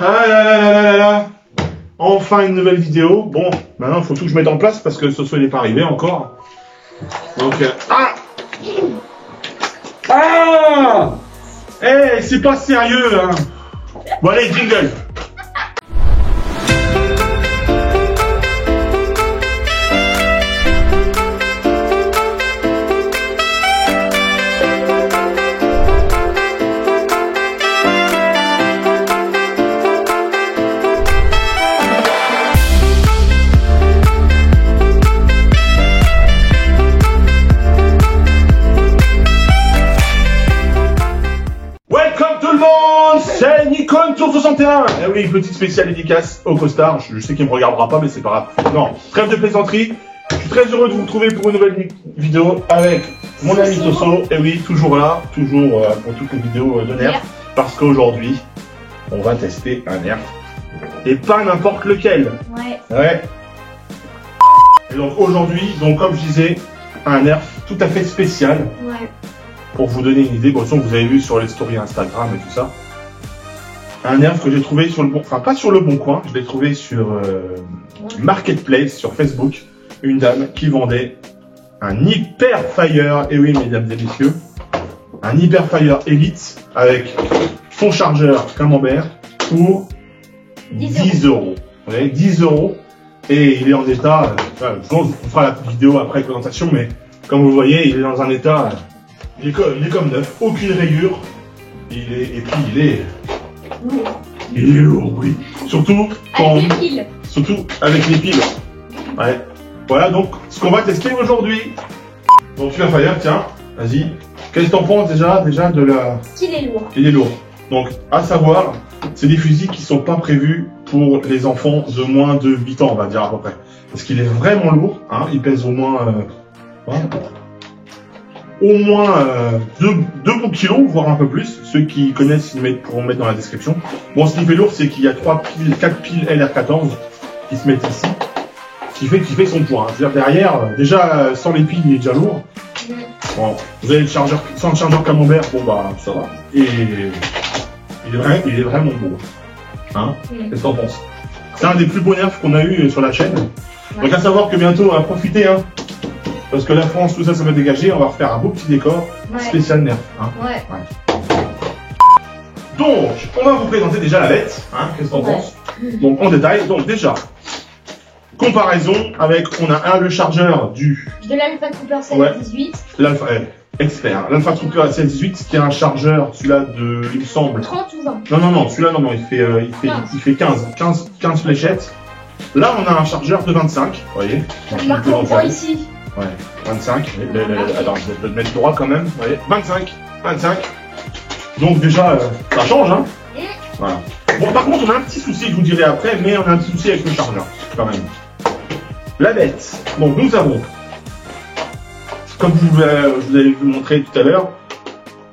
Ah là là là là là. Enfin une nouvelle vidéo. Bon, maintenant il faut tout que je mette en place parce que ce soit n'est pas arrivé encore. Donc Eh, c'est pas sérieux hein. Bon allez, jingle. C'est Nikon Tour 61. Eh oui, petite spéciale dédicace au costard. Je sais qu'il me regardera pas, mais c'est pas grave. Non, trêve de plaisanterie. Je suis très heureux de vous retrouver pour une nouvelle vidéo avec mon ami Tosso. Et oui, toujours là, toujours pour toutes les vidéos de Nerf. Parce qu'aujourd'hui, on va tester un Nerf. Et pas n'importe lequel. Ouais. Et donc aujourd'hui, comme je disais, un Nerf tout à fait spécial. Ouais. Pour vous donner une idée, bon, vous avez vu sur les stories Instagram et tout ça. Un Nerf que j'ai trouvé sur le bon, enfin pas sur le bon coin, je l'ai trouvé sur Marketplace, sur Facebook, une dame qui vendait un Hyperfire, et oui mesdames et messieurs, un Hyperfire Elite avec son chargeur camembert pour 10 euros. Vous voyez, 10 euros, et il est en état, on fera la vidéo après présentation, mais comme vous voyez, il est dans un état, il est comme neuf, aucune rayure, et puis il est lourd, oui. Surtout avec les piles. Surtout avec les piles. Ouais. Voilà donc ce qu'on va tester aujourd'hui. Donc Hyperfire, tiens, vas-y. Qu'est-ce que t'en penses déjà de la... Qu'il est lourd. Il est lourd. Donc à savoir, c'est des fusils qui sont pas prévus pour les enfants de moins de 8 ans, on va dire à peu près. Parce qu'il est vraiment lourd, hein. Il pèse au moins... au moins 2 bons kilos, voire un peu plus. Ceux qui connaissent, ils pourront mettre dans la description. Bon, ce qui fait lourd, c'est qu'il y a 4 piles LR14 qui se mettent ici, qui fait son poids. Hein. C'est-à-dire derrière, déjà sans les piles, il est déjà lourd. Bon, vous avez le chargeur, sans le chargeur camembert, bon bah ça va. Et il est vraiment beau. Hein? Qu'est-ce que t'en penses? C'est un des plus beaux Nerfs qu'on a eu sur la chaîne. Donc à savoir que bientôt, on va profiter, hein. Parce que la France, tout ça, ça va dégager. On va refaire un beau petit décor spécial Nerf. Hein. Ouais. Donc, on va vous présenter déjà la bête. Hein, qu'est-ce qu'on pense? Donc, en détail. Donc, déjà, comparaison avec, on a le chargeur de l'Alpha Trooper 1618. L'Alpha expert. L'Alpha Trooper 1618, qui est un chargeur, celui-là de, il me semble. 30 ou 20. Non, celui-là, non, il fait 15 fléchettes. Là, on a un chargeur de 25. Vous voyez? On voit ici. Ouais, 25. Attends, je vais le mettre droit quand même. Vous voyez, 25. Donc déjà, ça change, hein. Voilà. Bon, par contre, on a un petit souci, je vous dirai après, mais on a un petit souci avec le chargeur, quand même. La bête. Donc nous avons, comme je vous avais montré tout à l'heure,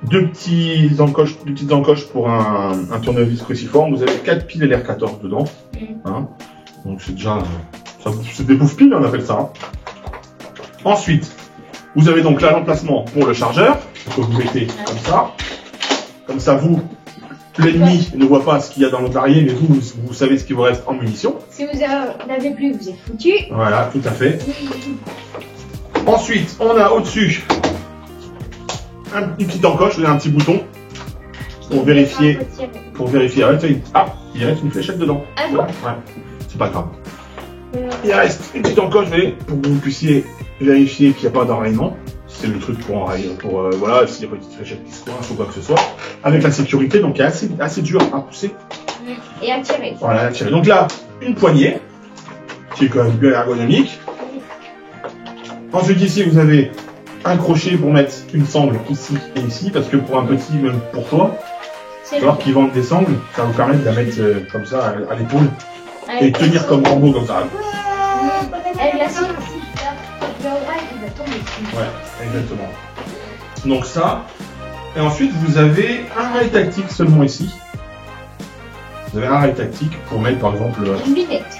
deux petites encoches pour un tournevis cruciforme. Vous avez 4 piles LR14 dedans. Hein. Donc c'est déjà, c'est des bouffe piles, on appelle ça. Hein. Ensuite, vous avez donc là l'emplacement pour le chargeur, que vous mettez comme ça. Comme ça, vous, l'ennemi ne voit pas ce qu'il y a dans le barrier, mais vous savez ce qu'il vous reste en munitions. Si vous n'avez plus, vous êtes foutu. Voilà, tout à fait. Ensuite, on a au-dessus une petite encoche, vous avez un petit bouton pour vérifier. Il reste une fléchette dedans. Ah bon? Ouais, c'est pas grave. Il reste une petite encoche, pour que vous puissiez vérifier qu'il n'y a pas d'enrayement. C'est le truc pour enrayer, voilà, s'il y a pas une petite fléchette qui se coince ou quoi que ce soit. Avec la sécurité, donc il est assez dur à pousser. Et à tirer. Voilà, à tirer. Donc là, une poignée, qui est quand même bien ergonomique. Ensuite ici, vous avez un crochet pour mettre une sangle ici et ici, parce que pour un petit, même pour toi, alors qu'ils vendent des sangles, ça vous permet de la mettre comme ça à l'épaule et tenir comme Rambo comme ça. Ouais, exactement. Donc ça, et ensuite vous avez un rail tactique seulement ici. Vous avez un rail tactique pour mettre par exemple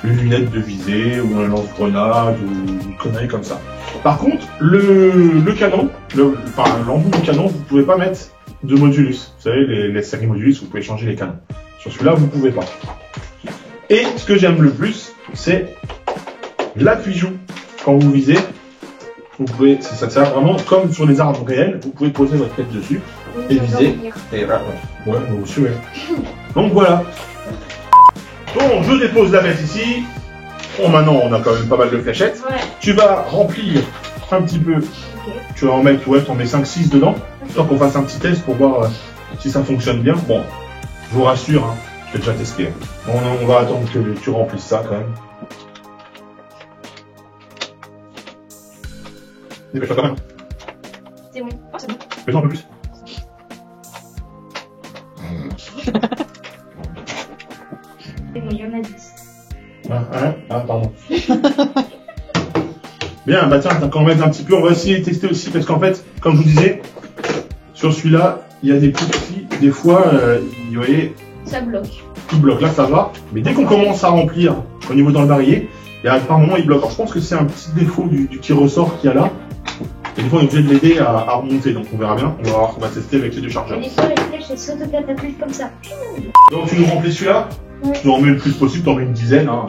une lunette de visée ou un lance-grenade ou une connerie comme ça. Par contre, le canon, l'embout du canon, vous ne pouvez pas mettre de modulus. Vous savez, les séries modulus, vous pouvez changer les canons. Sur celui-là, vous pouvez pas. Et ce que j'aime le plus, c'est l'appui-joue. Quand vous visez, vous pouvez, ça sert vraiment comme sur les arbres réels, vous pouvez poser votre tête dessus et viser. Et voilà. Ouais, vous suivez. Donc voilà. Donc je dépose la bête ici. Bon, maintenant on a quand même pas mal de fléchettes. Ouais. Tu vas remplir un petit peu. Ok. Tu vas en mettre, ouais, tu en mets 5-6 dedans. Histoire qu'on fasse un petit test pour voir si ça fonctionne bien. Bon, je vous rassure, hein, je l'ai déjà testé. Bon, on va attendre que tu remplisses ça quand même. Dépêche-toi quand même. C'est bon. Oh, c'est bon. Fais-en un peu plus. C'est bon, il y en a 10. Pardon. Bien, bah tiens, t'as qu'à en mettre un petit peu. On va essayer de tester aussi parce qu'en fait, comme je vous disais, sur celui-là, il y a des petits, des fois, vous voyez, Ça bloque. tout bloque. Là, ça va. Mais dès qu'on commence à remplir au niveau dans le barillet, il y a par moment, il bloque. Alors, je pense que c'est un petit défaut du petit ressort qu'il y a là. Et des fois, on est obligé de l'aider à remonter. Donc, on verra bien. On va voir, on va tester avec les deux chargeurs. Et des fois, les flèches, elles s'autocatapultent comme ça. Donc, tu nous remplis celui-là. Ouais. Tu en mets le plus possible, tu en mets une dizaine. Hein.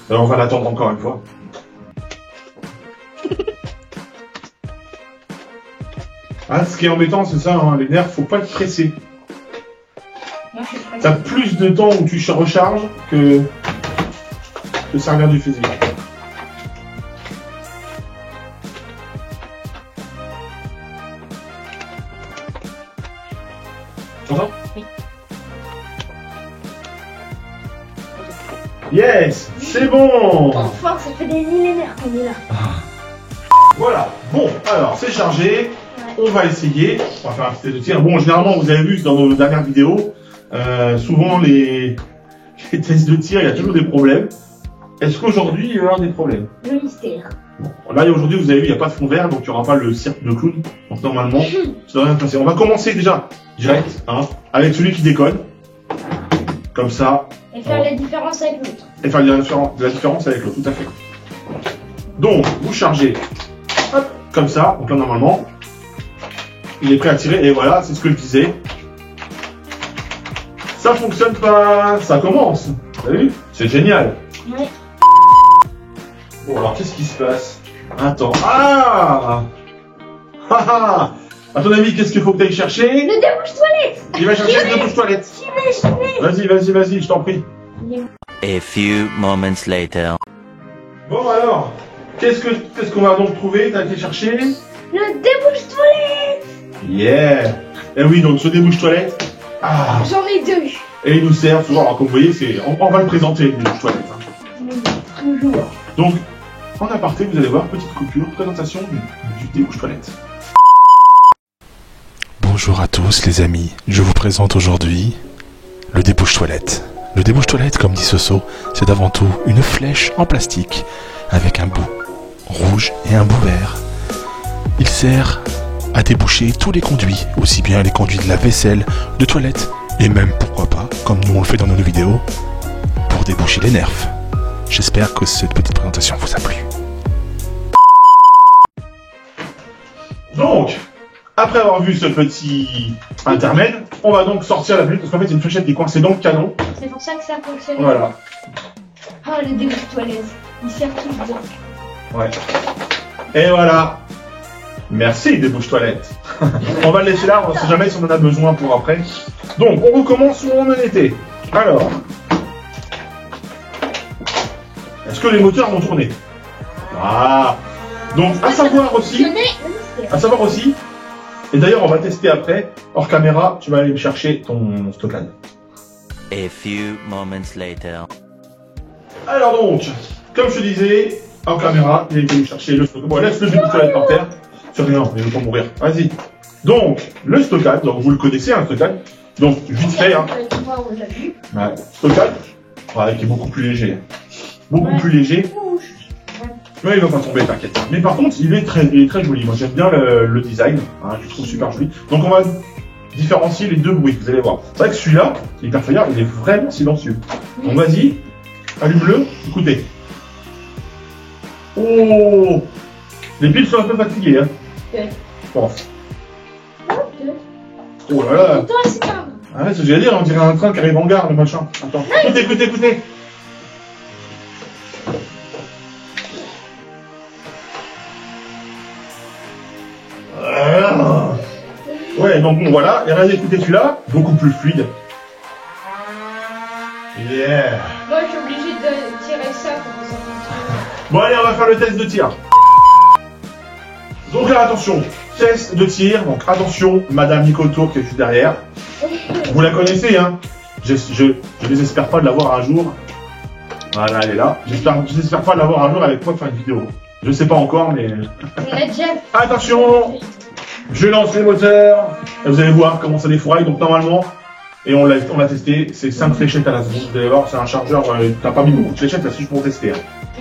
Alors, on va l'attendre encore une fois. Ah, ce qui est embêtant, c'est ça, hein, les nerfs, faut pas être pressé. Moi, je suis prête. T'as plus de temps où tu recharges que servir du fusil. Tu entends? Oui. Yes, c'est bon. Enfin, ça fait des millénaires qu'on est là. Voilà. Bon, alors c'est chargé. On va essayer. On va faire un petit test de tir. Bon, généralement, vous avez vu dans nos dernières vidéos, souvent les tests de tir, il y a toujours des problèmes. Est-ce qu'aujourd'hui, il va y avoir des problèmes? Le mystère. Bon, là, aujourd'hui, vous avez vu, il n'y a pas de fond vert, donc il n'y aura pas le cirque de clown. Donc normalement, ça devrait rien se passer. On va commencer déjà direct, hein, avec celui qui déconne. Comme ça. Et faire la différence avec l'autre. Et faire la différence avec l'autre, tout à fait. Donc, vous chargez, hop, comme ça. Donc là, normalement, il est prêt à tirer. Et voilà, c'est ce que je disais. Ça fonctionne pas. Ça commence. Vous avez vu? C'est génial. Ouais. Bon, alors, qu'est-ce qui se passe? Attends. Ah! Ah! À ton avis, qu'est-ce qu'il faut que tu ailles chercher? Le débouche-toilette. Il va chercher le débouche-toilette. Vas-y, je t'en prie. A few moments later. Bon, alors, qu'est-ce qu'on va donc trouver? T'as été chercher? Le débouche-toilette. Yeah! Eh oui, donc ce débouche-toilette. Ah! J'en ai deux. Et il nous sert toujours. Alors, comme vous voyez, on va le présenter, le débouche-toilette. Hein. Toujours. Donc, en aparté, vous allez voir, petite coupure, présentation du débouche-toilette. Bonjour à tous les amis, je vous présente aujourd'hui le débouche-toilette. Le débouche-toilette, comme dit Soso, c'est avant tout une flèche en plastique avec un bout rouge et un bout vert. Il sert à déboucher tous les conduits, aussi bien les conduits de la vaisselle, de toilette, et même, pourquoi pas, comme nous on le fait dans nos vidéos, pour déboucher les nerfs. J'espère que cette petite présentation vous a plu. Donc, après avoir vu ce petit intermède, on va donc sortir la flèche, parce qu'en fait, c'est une fléchette qui est coincée dans le canon. C'est pour ça que ça fonctionne. Voilà. Ah, le débouche-toilette. Il sert tout bien. Ouais. Et voilà. Merci, débouche-toilette. On va le laisser là, on ne sait jamais si on en a besoin pour après. Donc, on recommence où on en était. Alors. Est-ce que les moteurs vont tourner? Ah. Donc, à savoir aussi, et d'ailleurs, on va tester après, hors caméra, tu vas aller chercher ton stockade. A few moments later. Alors donc, comme je te disais, en caméra, il a été chercher le stockade. Bon, laisse le débouche-toilette par terre. C'est rien, il veut pas mourir. Vas-y. Donc, le stockade, donc vous le connaissez, un stockade. Donc, vite fait, hein. Ouais. Stockade, ouais, qui est beaucoup plus léger. Beaucoup plus léger. Ouais, il va pas tomber, t'inquiète. Mais par contre, il est très joli. Moi, j'aime bien le design. Hein, je le trouve super joli. Donc, on va différencier les deux bruits, vous allez voir. C'est vrai que celui-là, l'hyperfire, il est vraiment silencieux. Donc, vas-y, allume-le, écoutez. Oh! Les piles sont un peu fatiguées, hein. Ouais. Bon. Oh là là. Ah ouais, c'est ce que j'allais dire, on dirait un train qui arrive en gare, le machin. Attends, écoutez. Ouais, donc bon, voilà, et regardez, écoutez celui-là, beaucoup plus fluide. Yeah. Moi, je suis obligée de tirer ça pour que ça fonctionne. Bon, allez, on va faire le test de tir. Donc là, attention, test de tir, donc attention, Madame Nicotour qui est juste derrière. Vous la connaissez, hein. Je désespère pas de la voir un jour. Voilà, elle est là. Je désespère pas de la voir un jour avec moi faire une vidéo. Je sais pas encore, mais... On a déjà... Attention, je lance les moteurs. Et vous allez voir comment ça défouraille. Donc normalement, et on l'a testé, c'est 5 fléchettes à la seconde. Vous allez voir, c'est un chargeur, t'as pas mis beaucoup de fléchettes, là, c'est juste pour tester. Hein.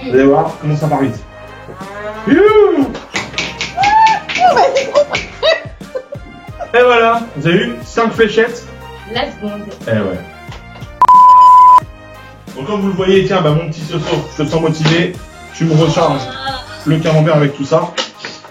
Vous allez voir comment ça part vite. Youhou. Et voilà, vous avez eu 5 fléchettes. La seconde. Eh ouais. Donc comme vous le voyez, tiens, bah, mon petit Soso, je te sens motivé. Tu me recharges le camembert avec tout ça.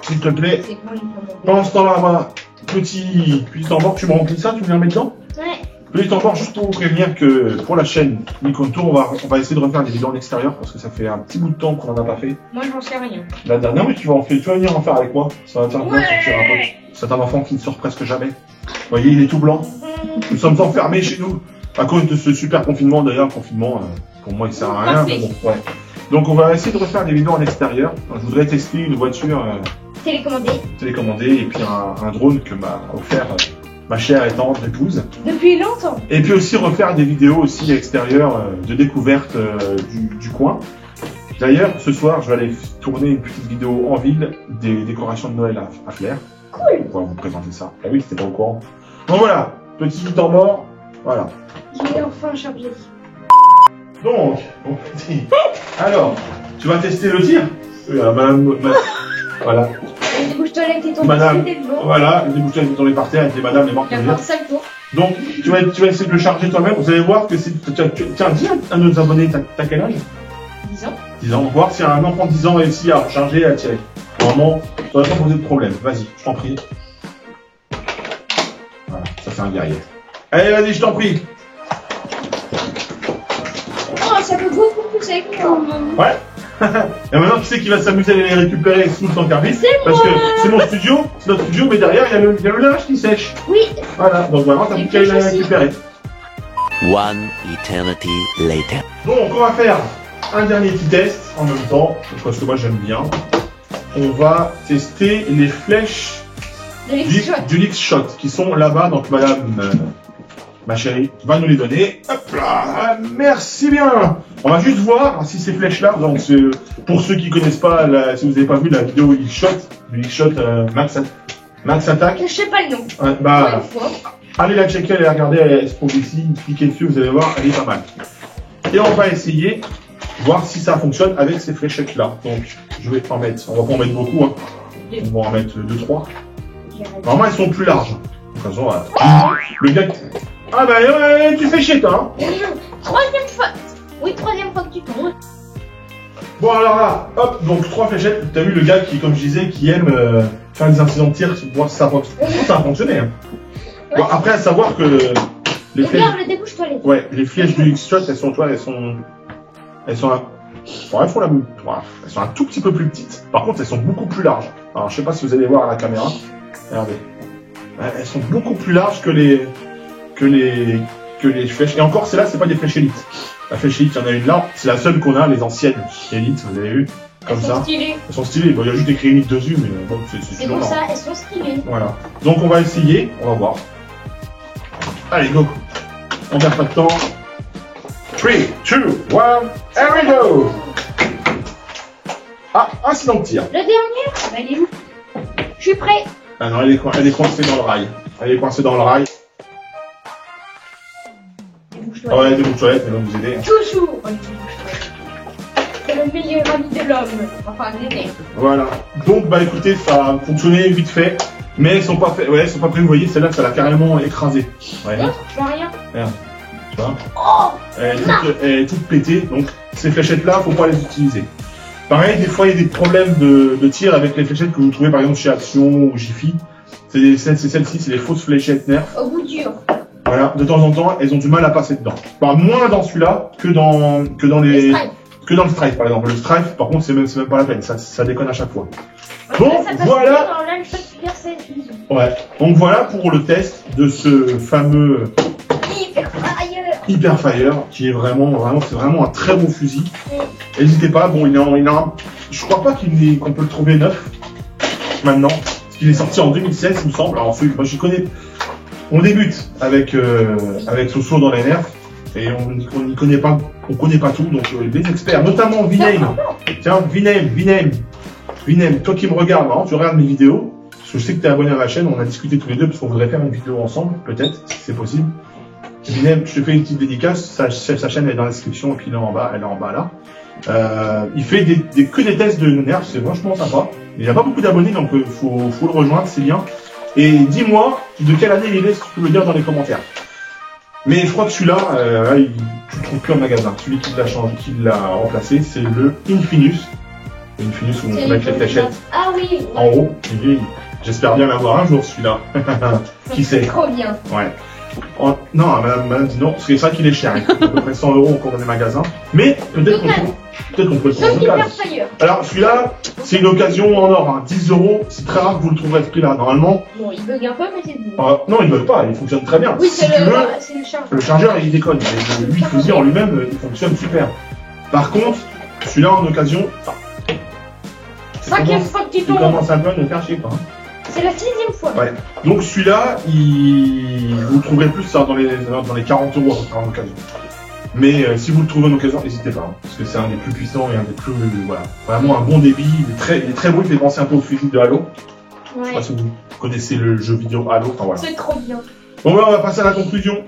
S'il te plaît. C'est quoi le camembert? Pendant ce temps-là, bah, petit tambord, tu me remplis ça, tu viens le mettre dedans? Ouais. Petit tambord, juste pour vous prévenir que pour la chaîne Nicotour, on va essayer de refaire des vidéos en extérieur parce que ça fait un petit bout de temps qu'on en a pas fait. Moi, je n'en sais rien. La dernière, mais tu vas venir en faire avec moi. Ça va te faire un peu. C'est un enfant qui ne sort presque jamais. Vous voyez, il est tout blanc. Nous sommes enfermés chez nous à cause de ce super confinement. D'ailleurs, confinement, pour moi, il sert à rien. Mais bon, ouais. Donc, on va essayer de refaire des vidéos en extérieur. Je voudrais tester une voiture télécommandée et puis un drone que m'a offert ma chère et tendre épouse. Depuis longtemps. Et puis aussi refaire des vidéos aussi extérieures de découverte du coin. D'ailleurs, ce soir, je vais aller tourner une petite vidéo en ville des décorations de Noël à Flair. Cool. On va vous présenter ça. Ah oui, c'était pas au courant. Donc voilà, petit temps mort. Voilà. Je vais enfin charger. Donc, mon petit. Alors, tu vas tester le tir. Voilà. Les débouches-toilettes est tombé Madame, devant. voilà, les débouches-toilettes sont tombées par terre et madame est morte de Il y a rire. 25 tours. Donc, tu vas essayer de le charger toi-même. Vous allez voir que c'est. Tiens, dis à nos abonnés, t'as quel âge? 10 ans. 10 ans. On va voir si un enfant de 10 ans réussit à recharger et à tirer. Normalement, ça va pas poser de problème. Vas-y, je t'en prie. Voilà, ça c'est un guerrier. Allez, vas-y, je t'en prie. Oh, ça peut beaucoup plus avec moi. Ouais. Et maintenant, tu sais qu'il va s'amuser à les récupérer sous le temps carviste. C'est Parce que moi. c'est mon studio, c'est notre studio, mais derrière, il y a le linge qui sèche. Oui. Voilà, donc vraiment, t'as plus qu'à les récupérer. One eternity later. Donc, on va faire un dernier petit test en même temps, parce que moi j'aime bien. On va tester les flèches du Lix-Shot qui sont là-bas, donc madame, ma chérie, va nous les donner. Hop là, merci bien. On va juste voir si ces flèches-là, donc pour ceux qui connaissent pas, si vous n'avez pas vu la vidéo Lix-Shot, du Lix-Shot Max Attack. Je sais pas le nom. Bah, allez la checker, allez la regarder, elle se trouve ici, cliquez dessus, vous allez voir, elle est pas mal. Et on va essayer, voir si ça fonctionne avec ces fléchettes-là. Donc, je vais en mettre, on va pas en mettre beaucoup, hein. On va en mettre 2-3. Normalement, elles sont plus larges. De toute façon, le gars... Ah bah, tu fais chier, toi, hein. Troisième fois. Oui, troisième fois que tu tombes. Bon, alors là, hop, donc 3 fléchettes. T'as vu le gars qui, comme je disais, qui aime faire des incidents de tir, voir si ça fonctionne. Ça a fonctionné, hein. Bon, après, à savoir que les flèches... Regarde le débouche-toilette. Ouais, les flèches du Lix-Shot, elles sont bon, elles font la même. Elles sont un tout petit peu plus petites. Par contre, elles sont beaucoup plus larges. Alors, je sais pas si vous allez voir à la caméra. Regardez. Elles sont beaucoup plus larges que les flèches. Et encore, celles-là, c'est pas des flèches élites. La flèche élite, il y en a une là. C'est la seule qu'on a, les anciennes élites, vous avez vu. Comme ça. Stylées. Elles sont stylées. Bon, il y a juste écrit élite dessus, mais bon, C'est pour ça, elles sont stylées. Voilà. Donc, on va essayer. On va voir. Allez, go. On perd pas de temps. 3, 2, 1, and we go! Ah, incident de tir. Le dernier, bah, il est où? Je suis prêt. Ah non, elle est coincée dans le rail. Elle est coincée dans le rail. Ah ouais, des bouches-toilettes, elles vont vous aider. Toujours. C'est le meilleur ami de l'homme. Enfin, l'aider. Voilà. Donc, bah écoutez, ça a fonctionné vite fait. Mais elles sont pas faites. Ouais, elles sont pas prêtes. Vous voyez, celle-là, ça l'a carrément écrasée. Ouais. Non, je vois rien. Regarde. Tu vois? Oh! Elle est toute pétée. Donc, ces fléchettes-là, faut pas les utiliser. Pareil, des fois, il y a des problèmes de tir avec les fléchettes que vous trouvez par exemple chez Action ou Jiffy. C'est celles-ci, c'est les fausses fléchettes Nerf. Au bout dur. Voilà, de temps en temps, elles ont du mal à passer dedans. Enfin, moins dans celui-là que dans le Stripe, par exemple. Le Stripe, par contre, c'est même pas la peine. Ça déconne à chaque fois. Bon, voilà. Ouais. Donc voilà pour le test de ce fameux Hyperfire, qui est c'est vraiment un très bon fusil. N'hésitez pas. Bon, je crois pas qu'on peut le trouver neuf maintenant, parce qu'il est sorti en 2016, il me semble. Alors, moi, je connais. On débute avec Soso dans les nerfs et on connaît pas tout, donc les experts, notamment Viname. Tiens, Viname, toi qui me regardes, hein, tu regardes mes vidéos, parce que je sais que tu es abonné à ma chaîne, on a discuté tous les deux parce qu'on voudrait faire une vidéo ensemble, peut-être, si c'est possible. Viname, je te fais une petite dédicace, sa chaîne est dans la description et puis là en bas, elle est en bas là. Il fait que des tests de nerfs, c'est vachement sympa. Il n'y a pas beaucoup d'abonnés, donc faut le rejoindre, c'est bien. Et dis-moi de quelle année il est, si tu peux me dire dans les commentaires. Mais je crois que celui-là, tu le trouves plus en magasin. Celui qui l'a changé, qui l'a remplacé, c'est le Infinus. Le Infinus où on met les fléchettes en haut. J'espère bien l'avoir un jour celui-là. Qui sait? Trop bien. Ouais. Oh, non, madame dit non, parce que c'est vrai qu'il est cher. Il coûte à peu près 100 € encore dans les magasins. Mais peut-être qu'on peut le trouver en occasion. Alors celui-là, c'est une occasion en or. Hein. 10 €, c'est très rare que vous le trouverez à ce prix-là. Normalement. Bon, il bug un peu, mais c'est bon. Non, il bug pas, il fonctionne très bien. Oui, si c'est le chargeur. Le chargeur, il déconne. Mais lui, fusil en lui-même, il fonctionne super. Par contre, celui-là en occasion. 5e fois que tu tombes. Il commence un peu à me faire chier, quoi. C'est la 6e fois. Ouais. Donc celui-là, vous le trouverez plus ça, dans les 40 € en occasion. Mais si vous le trouvez en occasion, n'hésitez pas, hein, parce que c'est un des plus puissants et un des plus, voilà, vraiment un bon débit. Il est très beau, il fait penser un peu au fusil de Halo. Ouais. Je sais pas si vous connaissez le jeu vidéo Halo. Enfin, voilà. C'est trop bien. Bon, là, on va passer à la conclusion.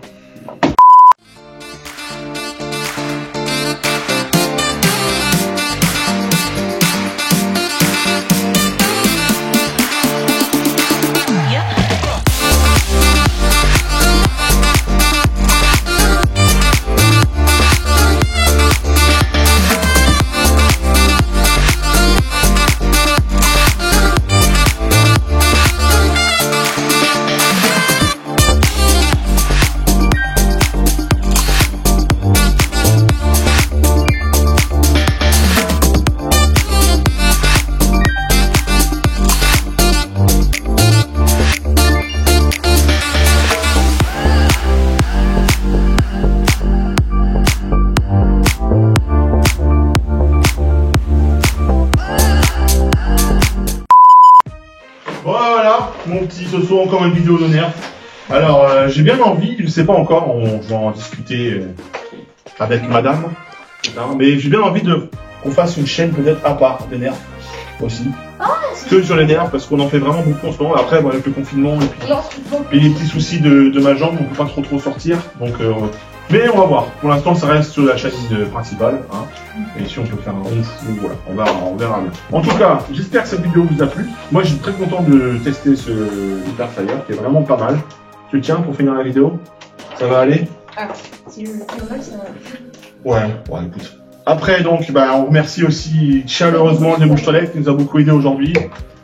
Voilà, mon petit Soso, encore une vidéo de nerfs. Alors, j'ai bien envie, je ne sais pas encore, je vais en discuter avec madame, mais j'ai bien envie qu'on fasse une chaîne peut-être à part des nerfs aussi. Que sur les nerfs, parce qu'on en fait vraiment beaucoup en ce moment. Après, avec le confinement et les petits soucis de ma jambe, on ne peut pas trop sortir. Donc, mais on va voir. Pour l'instant, ça reste sur la chaîne principale. Hein. Et si on peut faire un rond, voilà, on verra bien. En tout cas, j'espère que cette vidéo vous a plu. Moi, je suis très content de tester ce Hyperfire, qui est vraiment pas mal. Tu le tiens pour finir la vidéo? Ça va aller? Si je le fais mal, ça va. Ouais, écoute. Après, donc, on remercie aussi chaleureusement le Débouche Toilette qui nous a beaucoup aidé aujourd'hui.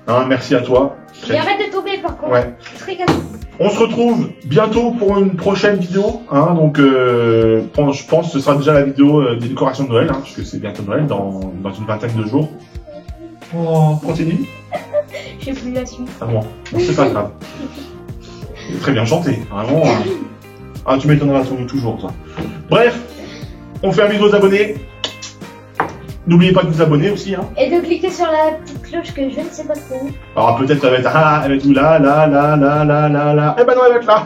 Hein, merci à toi. Et arrête de tomber par contre. Ouais. Très casse. On se retrouve bientôt pour une prochaine vidéo. Hein, donc, je pense que ce sera déjà la vidéo des décorations de Noël, hein, puisque c'est bientôt Noël, dans une vingtaine de jours. Oh, continue. J'ai plus la suite. Ah bon, c'est pas grave. Très bien chanté, vraiment. Ah, tu m'étonneras toujours, ça. Bref, on fait un bisou aux abonnés. N'oubliez pas de vous abonner aussi. Hein. Et de cliquer sur la petite cloche que je ne sais pas trop. Alors peut-être elle va être elle va être où là. Eh ben non, elle va être là.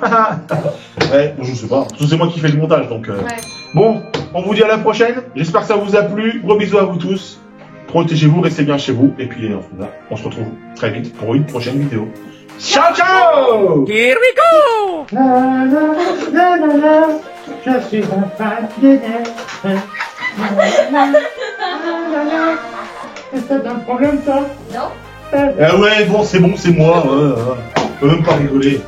Ouais, je sais pas. C'est moi qui fais le montage donc. Ouais. Bon, on vous dit à la prochaine. J'espère que ça vous a plu. Gros bisous à vous tous. Protégez-vous, restez bien chez vous. Et puis on se retrouve très vite pour une prochaine vidéo. Ciao ciao. Here we go. Je suis un fan de nerfs. Est-ce que t'as un problème, toi? Non. Ah ouais, bon, c'est moi. On peut même pas rigoler.